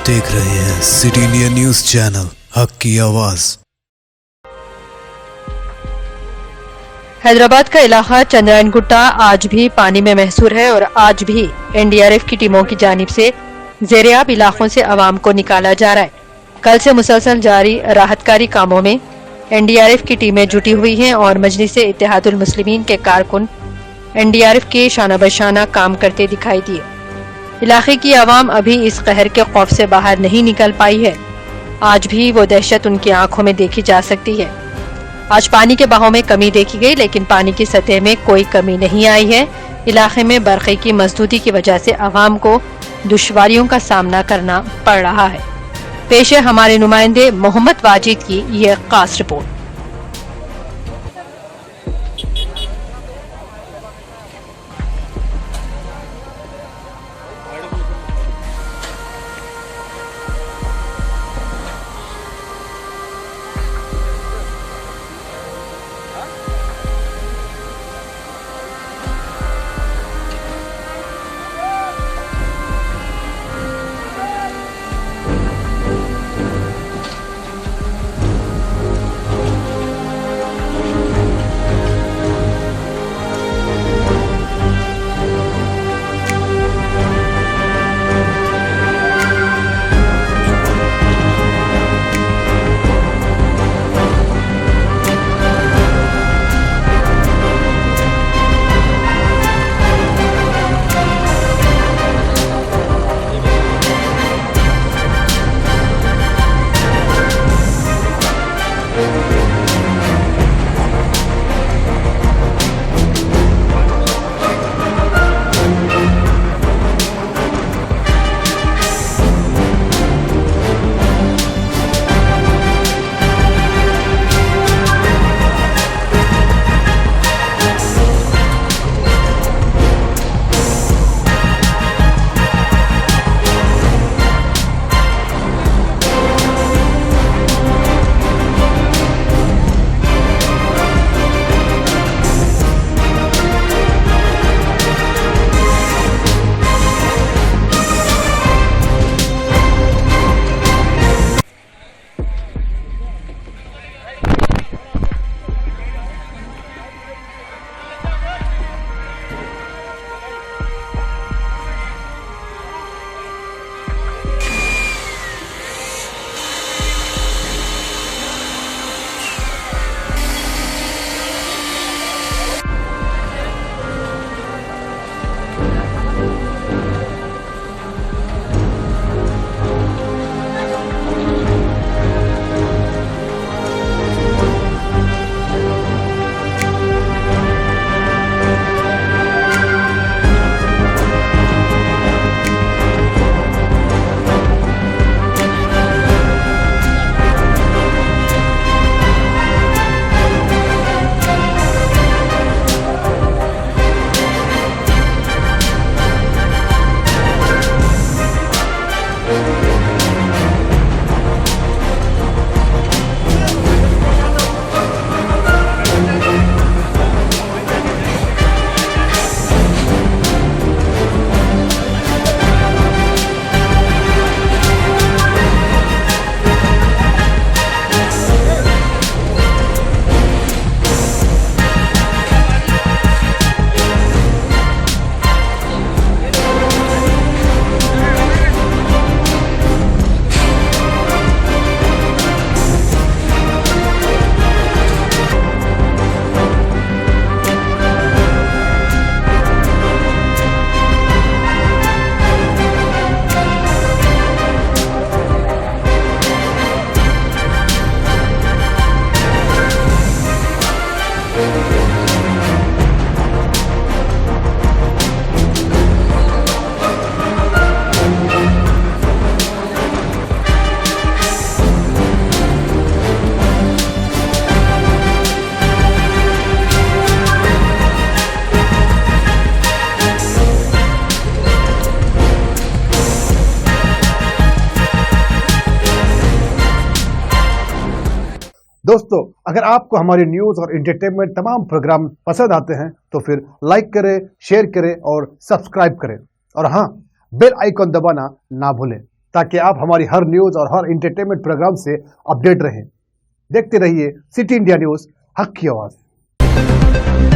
देख रहे हैं सिटी इंडिया न्यूज चैनल, हक की आवाज। हैदराबाद का इलाका चंद्रायन गुट्टा आज भी पानी में महसूर है और आज भी एनडीआरएफ की टीमों की जानिब से ज़ेरे-आब इलाकों से आवाम को निकाला जा रहा है। कल से मुसलसल जारी राहतकारी कामों में एनडीआरएफ की टीमें जुटी हुई हैं और मजलिस इत्तेहादुल मुस्लिमीन के कारकुन एनडीआरएफ के शाना बशाना काम करते दिखाई दिए। इलाके की आवाम अभी इस कहर के खौफ से बाहर नहीं निकल पाई है। आज भी वो दहशत उनकी आंखों में देखी जा सकती है। आज पानी के बहाव में कमी देखी गई, लेकिन पानी की सतह में कोई कमी नहीं आई है। इलाके में बरक़े की मजदूदी की वजह से आवाम को दुश्वारियों का सामना करना पड़ रहा है। पेश है हमारे नुमाइंदे मोहम्मद वाजिद की यह खास रिपोर्ट। दोस्तों, अगर आपको हमारी न्यूज और एंटरटेनमेंट तमाम प्रोग्राम पसंद आते हैं तो फिर लाइक करें, शेयर करें और सब्सक्राइब करें, और हाँ, बेल आइकॉन दबाना ना भूलें। ताकि आप हमारी हर न्यूज़ और हर इंटरटेनमेंट प्रोग्राम से अपडेट रहें। देखते रहिए सिटी इंडिया न्यूज़, हक की आवाज़।